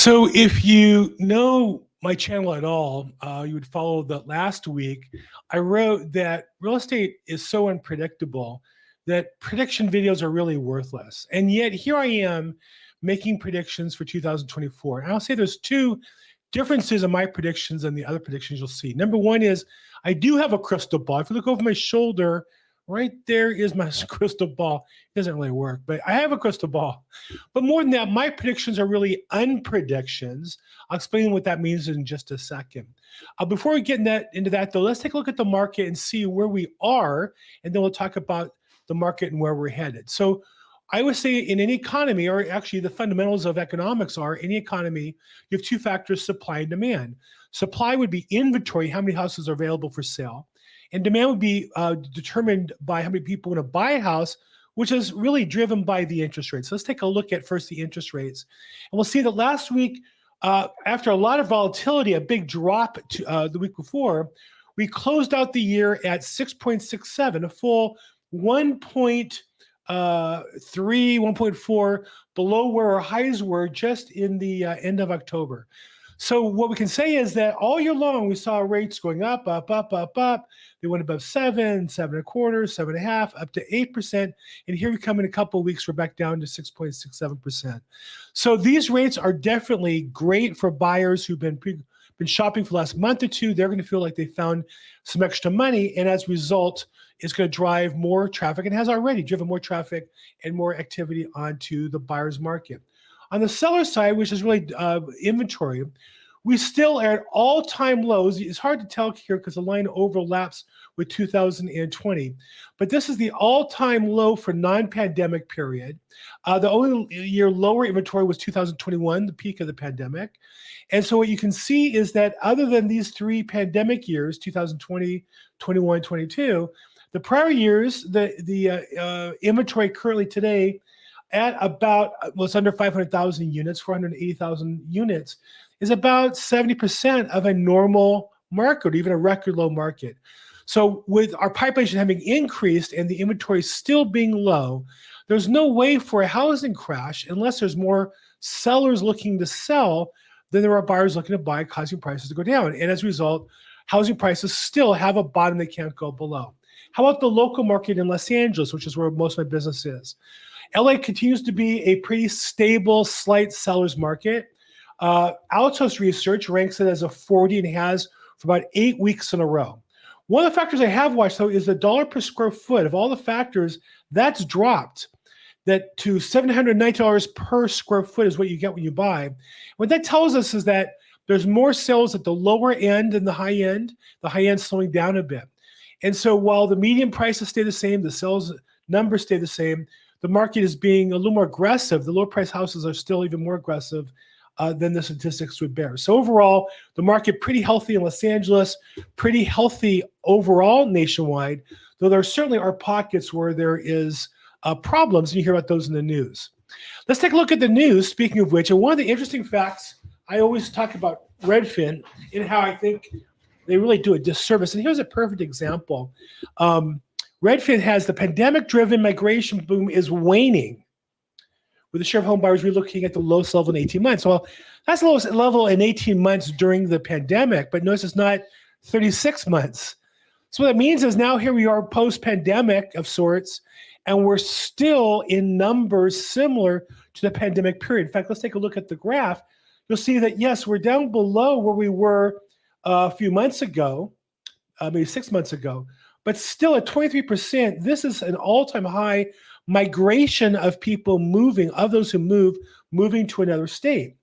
So if you know my channel at all, you would follow that last week. I wrote that real estate is so unpredictable that prediction videos are really worthless. And yet here I am making predictions for 2024. And I'll say there's two differences in my predictions and the other predictions you'll see. Number one is I do have a crystal ball. If you look over my shoulder, right there is my crystal ball. It doesn't really work, but I have a crystal ball. But more than that, my predictions are really unpredictions. I'll explain what that means in just a second. Before we get into that, though, let's take a look at the market and see where we are, and then we'll talk about the market and where we're headed. So I would say in any economy, or actually the fundamentals of economics are, any economy, you have two factors, supply and demand. Supply would be inventory, how many houses are available for sale. And demand would be determined by how many people want to buy a house, which is really driven by the interest rates. So let's take a look at first the interest rates. And we'll see that last week, after a lot of volatility, a big drop the week before, we closed out the year at 6.67, a full 1.3, 1.4 below where our highs were just in the end of October. So what we can say is that all year long, we saw rates going up, up, up, up, up. They went above 7, 7.25, 7.5, up to 8%. And here we come in a couple of weeks, we're back down to 6.67%. So these rates are definitely great for buyers who've been shopping for the last month or two. They're going to feel like they found some extra money. And as a result, it's going to drive more traffic, and has already driven more traffic and more activity onto the buyer's market. On the seller side, which is really inventory, we still are at all-time lows. It's hard to tell here because the line overlaps with 2020. But this is the all-time low for non-pandemic period. The only year lower inventory was 2021, the peak of the pandemic. And so what you can see is that other than these three pandemic years, 2020, 21, 22, the prior years, the inventory currently today at about, well, it's under 500,000 units, 480,000 units, is about 70% of a normal market, or even a record low market. So with our population having increased and the inventory still being low, there's no way for a housing crash unless there's more sellers looking to sell than there are buyers looking to buy, causing prices to go down. And as a result, housing prices still have a bottom they can't go below. How about the local market in Los Angeles, which is where most of my business is? LA continues to be a pretty stable, slight seller's market. Altos Research ranks it as a 40 and has for about 8 weeks in a row. One of the factors I have watched, though, is the dollar per square foot. Of all the factors, that's dropped that to $790 per square foot is what you get when you buy. What that tells us is that there's more sales at the lower end than the high end slowing down a bit. And so while the median prices stay the same, the sales numbers stay the same, the market is being a little more aggressive. The lower price houses are still even more aggressive than the statistics would bear. So overall, the market pretty healthy in Los Angeles, pretty healthy overall nationwide, though there certainly are pockets where there is problems, and you hear about those in the news. Let's take a look at the news, speaking of which, and one of the interesting facts, I always talk about Redfin and how I think they really do a disservice. And here's a perfect example. Redfin has the pandemic-driven migration boom is waning, with the share of home buyers relooking at the lowest level in 18 months. Well, that's the lowest level in 18 months during the pandemic, but notice it's not 36 months. So what that means is now here we are post-pandemic of sorts, and we're still in numbers similar to the pandemic period. In fact, let's take a look at the graph. You'll see that, yes, we're down below where we were a few months ago, maybe 6 months ago, but still at 23%, this is an all-time high migration of people moving, of those who moving to another state.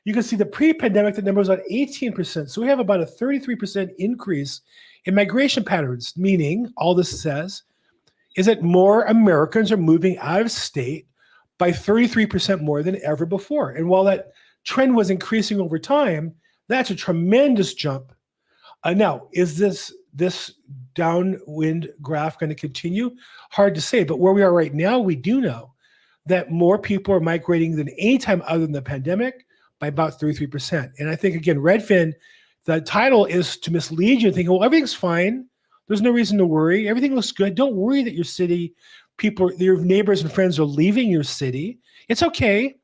You can see the pre-pandemic, the number was at 18%. So we have about a 33% increase in migration patterns, meaning all this says is that more Americans are moving out of state by 33% more than ever before. And while that trend was increasing over time, that's a tremendous jump. Now, is this downwind graph going to continue? Hard to say, but where we are right now, we do know that more people are migrating than any time other than the pandemic by about 33%. And I think, again, Redfin, the title is to mislead you, thinking, well, everything's fine. There's no reason to worry. Everything looks good. Don't worry that your city, people, your neighbors and friends are leaving your city. It's okay.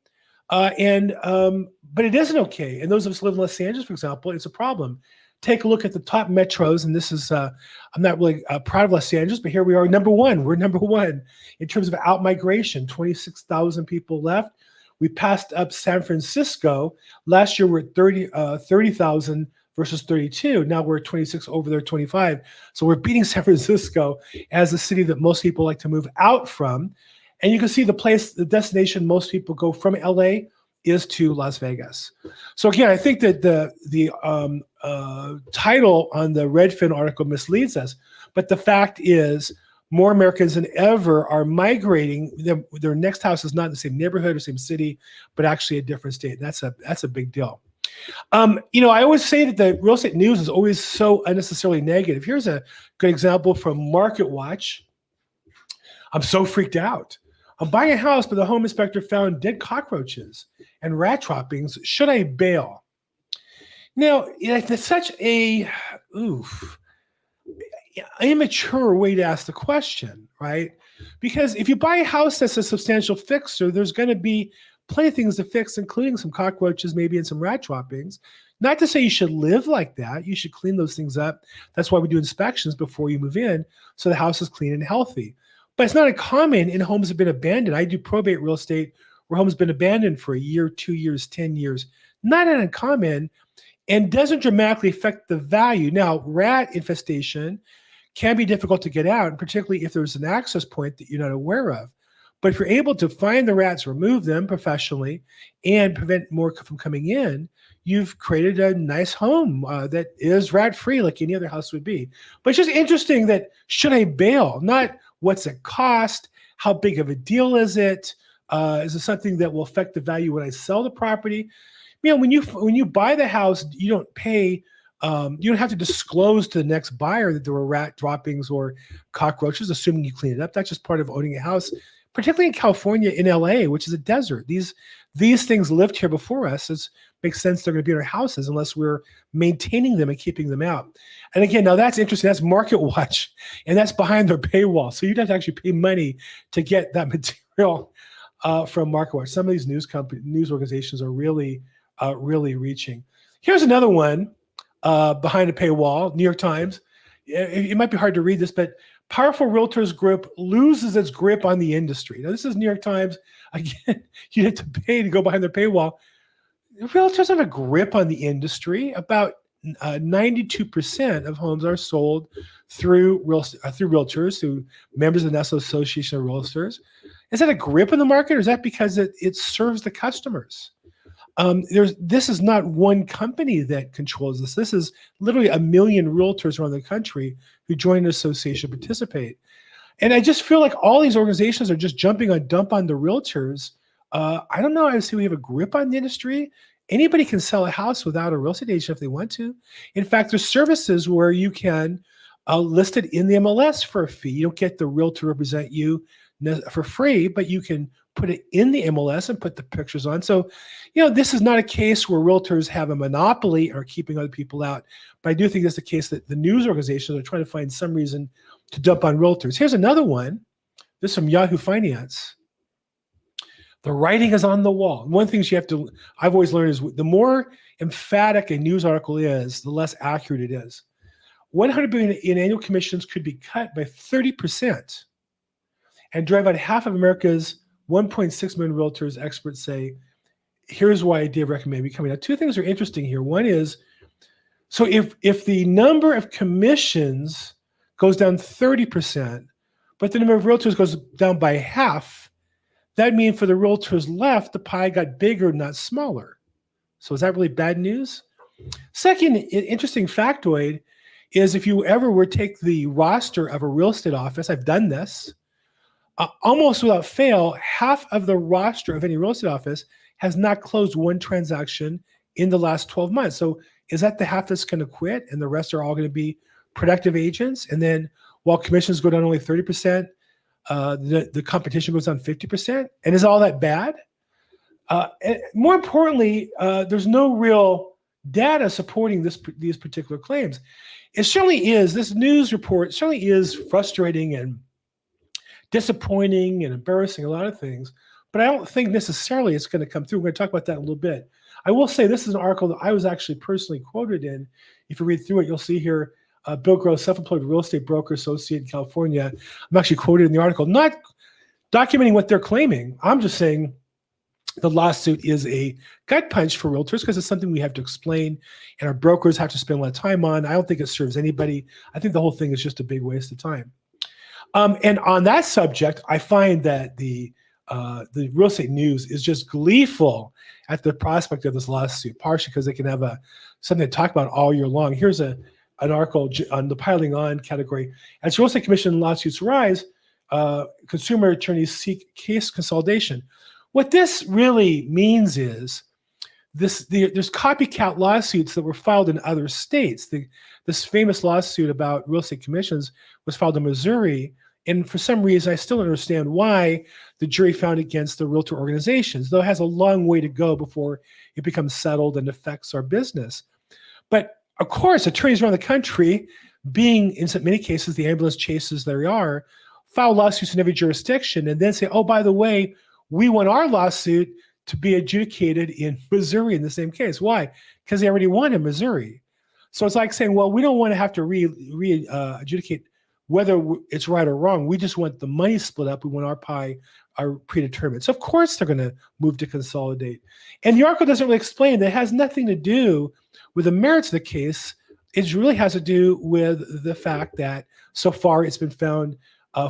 But it isn't okay. And those of us who live in Los Angeles, for example, it's a problem. Take a look at the top metros, and this is, I'm not really proud of Los Angeles, but here we are, number one. We're number one in terms of out-migration, 26,000 people left. We passed up San Francisco. Last year, we're at 30,000 versus 32. Now we're at 26, over there 25. So we're beating San Francisco as the city that most people like to move out from. And you can see the destination most people go from LA is to Las Vegas. So again, I think that the title on the Redfin article misleads us, but the fact is more Americans than ever are migrating. Their next house is not in the same neighborhood or same city, but actually a different state. That's a big deal. I always say that the real estate news is always so unnecessarily negative. Here's a good example from Market Watch. I'm so freaked out. I'm buying a house, but the home inspector found dead cockroaches and rat droppings. Should I bail? Now, it's such a immature way to ask the question, right? Because if you buy a house that's a substantial fixer, there's going to be plenty of things to fix, including some cockroaches, maybe, and some rat droppings. Not to say you should live like that. You should clean those things up. That's why we do inspections before you move in, so the house is clean and healthy. But it's not uncommon in homes that have been abandoned. I do probate real estate where homes have been abandoned for a year, 2 years, 10 years. Not uncommon, and doesn't dramatically affect the value. Now, rat infestation can be difficult to get out, and particularly if there's an access point that you're not aware of. But if you're able to find the rats, remove them professionally, and prevent more from coming in, you've created a nice home that is rat-free like any other house would be. But it's just interesting that should I bail? Not what's it cost? How big of a deal is it? Is it something that will affect the value when I sell the property? When you buy the house, you don't pay. You don't have to disclose to the next buyer that there were rat droppings or cockroaches, assuming you clean it up. That's just part of owning a house, particularly in California, in LA, which is a desert. These things lived here before us. It makes sense they're going to be in our houses unless we're maintaining them and keeping them out. And again, now that's interesting. That's Market Watch, and that's behind their paywall. So you'd have to actually pay money to get that material from Market Watch. Some of these news organizations are really reaching. Here's another one behind a paywall, New York Times. It might be hard to read this, but powerful realtors group loses its grip on the industry. Now, this is New York Times. Again, you have to pay to go behind their paywall. Realtors have a grip on the industry. About 92% of homes are sold through realtors, through members of the National Association of Realtors. Is that a grip in the market, or is that because it serves the customers? This is not one company that controls this. This is literally 1 million realtors around the country who join an association, participate. And I just feel like all these organizations are just dump on the realtors. I don't know. I see we have a grip on the industry. Anybody can sell a house without a real estate agent if they want to. In fact, there's services where you can list it in the MLS for a fee. You don't get the realtor to represent you for free, but you can put it in the MLS and put the pictures on. So, this is not a case where realtors have a monopoly or keeping other people out. But I do think it's the case that the news organizations are trying to find some reason to dump on realtors. Here's another one. This is from Yahoo Finance. The writing is on the wall. One of the things I've always learned is the more emphatic a news article is, the less accurate it is. $100 billion in annual commissions could be cut by 30% and drive out half of America's 1.6 million realtors, experts say. Here's why I did recommend becoming. Now, two things are interesting here. One is, so if the number of commissions goes down 30%, but the number of realtors goes down by half, that means for the realtors left, the pie got bigger, not smaller. So is that really bad news? Second interesting factoid is if you ever were to take the roster of a real estate office, I've done this, almost without fail, half of the roster of any real estate office has not closed one transaction in the last 12 months. So is that the half that's going to quit and the rest are all going to be productive agents? And then while commissions go down only 30%, the competition goes down 50%. And is all that bad? And more importantly, there's no real data supporting these particular claims. It certainly is, this news report certainly is frustrating and disappointing and embarrassing, a lot of things. but I don't think necessarily it's going to come through. We're going to talk about that in a little bit. I will say this is an article that I was actually personally quoted in. If you read through it, you'll see here, Bill Gross, self-employed real estate broker associate in California. I'm actually quoted in the article, not documenting what they're claiming. I'm just saying the lawsuit is a gut punch for realtors because it's something we have to explain and our brokers have to spend a lot of time on. I don't think it serves anybody. I think the whole thing is just a big waste of time. And on that subject, I find that the real estate news is just gleeful at the prospect of this lawsuit, partially because they can have something to talk about all year long. Here's an article on the piling on category. As real estate commission lawsuits rise, consumer attorneys seek case consolidation. What this really means is there's copycat lawsuits that were filed in other states. This famous lawsuit about real estate commissions was filed in Missouri. And for some reason, I still don't understand why the jury found against the realtor organizations, though it has a long way to go before it becomes settled and affects our business. But of course, attorneys around the country, being in many cases the ambulance chases they are, file lawsuits in every jurisdiction and then say, oh, by the way, we want our lawsuit to be adjudicated in Missouri in the same case. Why? Because they already won in Missouri. So it's like saying, well, we don't want to have to adjudicate whether it's right or wrong. We just want the money split up. We want our pie are predetermined. So of course they're going to move to consolidate. And the article doesn't really explain that it has nothing to do with the merits of the case. It really has to do with the fact that so far it's been found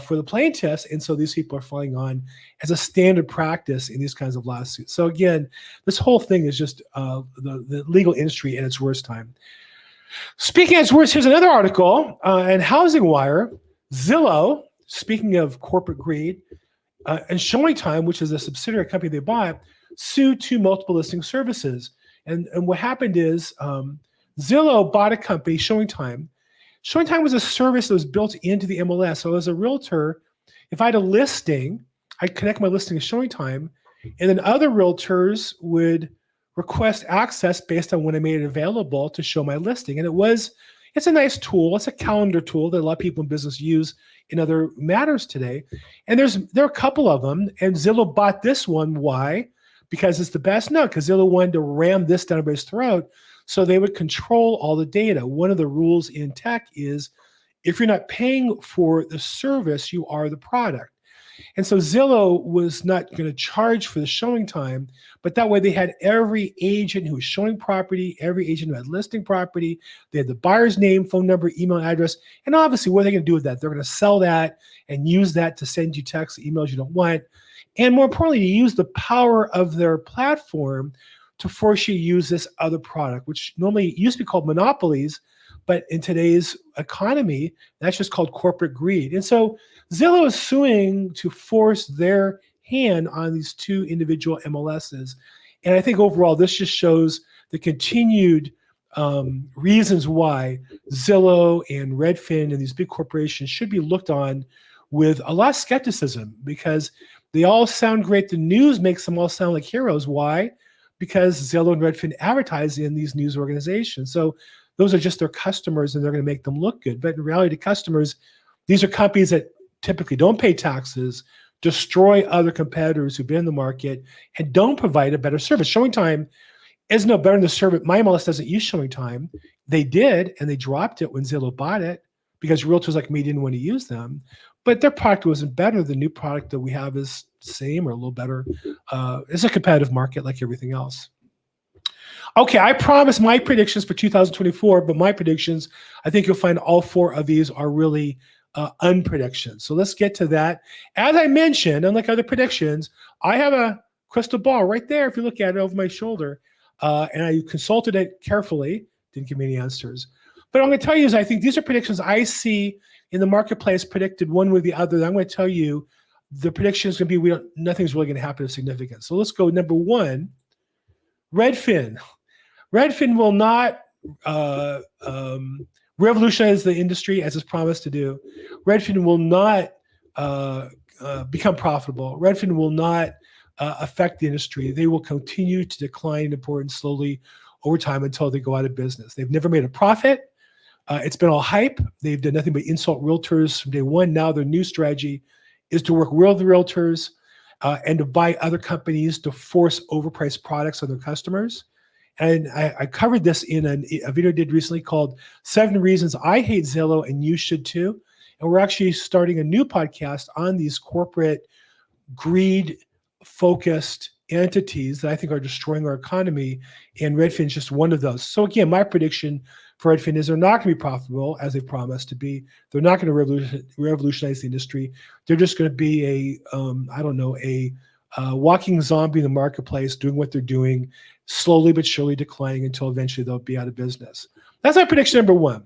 for the plaintiffs, and so these people are falling on as a standard practice in these kinds of lawsuits. So again, this whole thing is just the legal industry at its worst time. Speaking at its worst, here's another article in Housing Wire. Zillow, speaking of corporate greed, and Showing Time, which is a subsidiary company they bought, sued two multiple listing services. And what happened is Zillow bought a company, Showing Time. Showing Time was a service that was built into the MLS. So as a realtor, if I had a listing, I'd connect my listing to Showing Time, and then other realtors would request access based on when I made it available to show my listing. And it's a nice tool. It's a calendar tool that a lot of people in business use in other matters today. And there are a couple of them, and Zillow bought this one. Why? Because it's the best? No, because Zillow wanted to ram this down everybody's throat so they would control all the data. One of the rules in tech is if you're not paying for the service, you are the product. And so Zillow was not going to charge for the showing time, but that way they had every agent who was showing property, every agent who had listing property. They had the buyer's name, phone number, email address. And obviously, what are they going to do with that? They're going to sell that and use that to send you texts, emails you don't want. And more importantly, to use the power of their platform to force you to use this other product, which normally used to be called monopolies, but in today's economy, that's just called corporate greed. And so Zillow is suing to force their hand on these two individual MLSs. And I think overall, this just shows the continued reasons why Zillow and Redfin and these big corporations should be looked on with a lot of skepticism, because they all sound great. The news makes them all sound like heroes. Why? Because Zillow and Redfin advertise in these news organizations. So those are just their customers and they're going to make them look good. But in reality, customers, these are companies that typically don't pay taxes, destroy other competitors who've been in the market, and don't provide a better service. Showing Time is no better than the service. My MLS doesn't use Showing Time. They did, and they dropped it when Zillow bought it because realtors like me didn't want to use them. But their product wasn't better. The new product that we have is the same or a little better. It's a competitive market like everything else. Okay, I promise my predictions for 2024, but my predictions, I think you'll find all four of these are really unpredictions. So let's get to that. As I mentioned, unlike other predictions, I have a crystal ball right there if you look at it over my shoulder, and I consulted it carefully, didn't give me any answers. But what I'm going to tell you is I think these are predictions I see in the marketplace predicted one way or the other. I'm going to tell you the prediction is going to be nothing's really going to happen of significance. So let's go number one, Redfin. Redfin will not revolutionize the industry as it's promised to do. Redfin will not become profitable. Redfin will not affect the industry. They will continue to decline in importance slowly over time until they go out of business. They've never made a profit. It's been all hype. They've done nothing but insult realtors from day one. Now their new strategy is to work with realtors. and to buy other companies to force overpriced products on their customers. And I covered this in a video I did recently called 7 Reasons I Hate Zillow and You Should Too. And we're actually starting a new podcast on these corporate greed-focused entities that I think are destroying our economy, and Redfin is just one of those. So again, my prediction for Redfin is they're not going to be profitable as they promised to be. They're not going to revolutionize the industry. They're just going to be a walking zombie in the marketplace, doing what they're doing, slowly but surely declining until eventually they'll be out of business. That's my prediction number 1.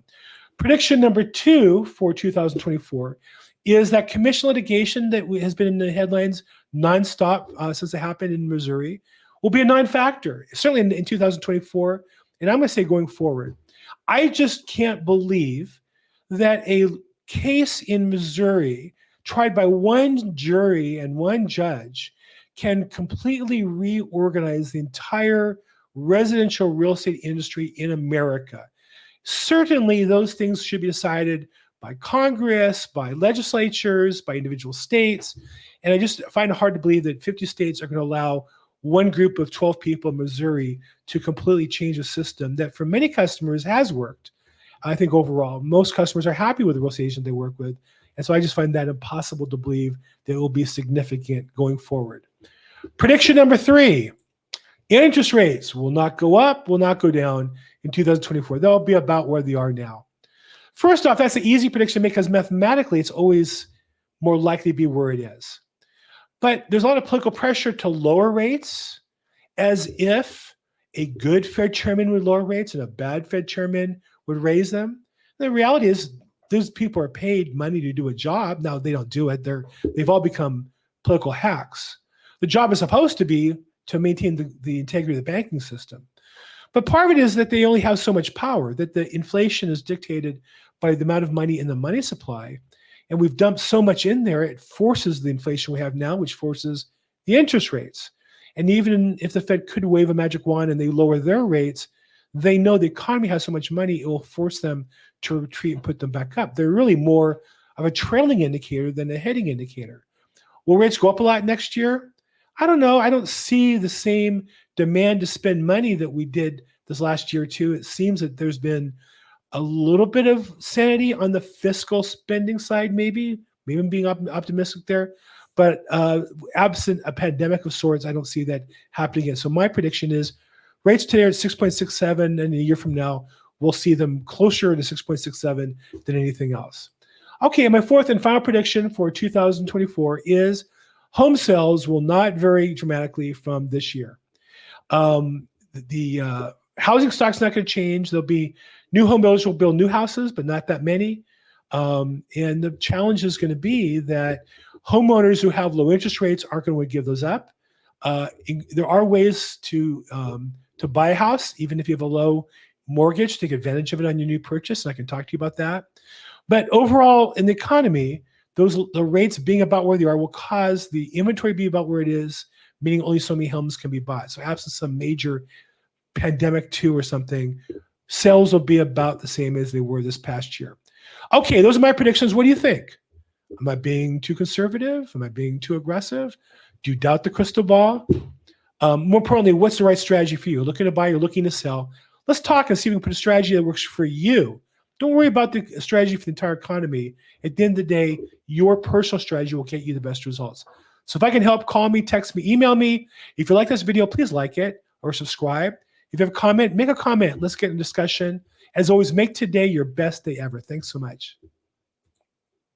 Prediction number 2 for 2024 is that commission litigation that has been in the headlines nonstop since it happened in Missouri will be a non-factor, certainly in 2024, and I'm going to say going forward. I just can't believe that a case in Missouri tried by one jury and one judge can completely reorganize the entire residential real estate industry in America. Certainly, those things should be decided by Congress, by legislatures, by individual states. And I just find it hard to believe that 50 states are going to allow one group of 12 people in Missouri to completely change a system that for many customers has worked. I think overall, most customers are happy with the real estate agent they work with. And so I just find that impossible to believe that it will be significant going forward. Prediction number 3, interest rates will not go up, will not go down in 2024. They'll be about where they are now. First off, that's an easy prediction because mathematically it's always more likely to be where it is. But there's a lot of political pressure to lower rates as if a good Fed chairman would lower rates and a bad Fed chairman would raise them. The reality is those people are paid money to do a job. Now they don't do it. They've all become political hacks. The job is supposed to be to maintain the integrity of the banking system. But part of it is that they only have so much power, that the inflation is dictated by the amount of money in the money supply. And we've dumped so much in there, it forces the inflation we have now, which forces the interest rates. And even if the Fed could wave a magic wand and they lower their rates, they know the economy has so much money, it will force them to retreat and put them back up. They're really more of a trailing indicator than a heading indicator. Will rates go up a lot next year? I don't know. I don't see the same demand to spend money that we did this last year or two. It seems that there's been a little bit of sanity on the fiscal spending side, maybe I'm being optimistic there. But absent a pandemic of sorts, I don't see that happening again. So my prediction is rates today are at 6.67, and a year from now, we'll see them closer to 6.67 than anything else. Okay, and my 4th and final prediction for 2024 is home sales will not vary dramatically from this year. The housing stock's not going to change. There'll be new home builders will build new houses, but not that many. And the challenge is going to be that homeowners who have low interest rates aren't going to give those up. There are ways to buy a house, even if you have a low mortgage, take advantage of it on your new purchase. And I can talk to you about that. But overall, in the economy, the rates being about where they are will cause the inventory to be about where it is, meaning only so many homes can be bought. So absent some major pandemic 2 or something, sales will be about the same as they were this past year. Okay, those are my predictions. What do you think? Am I being too conservative? Am I being too aggressive? Do you doubt the crystal ball? More importantly, what's the right strategy for you? You're looking to buy, you're looking to sell. Let's talk and see if we can put a strategy that works for you. Don't worry about the strategy for the entire economy. At the end of the day, your personal strategy will get you the best results. So if I can help, call me, text me, email me. If you like this video, please like it or subscribe. If you have a comment, make a comment. Let's get in discussion. As always, make today your best day ever. Thanks so much.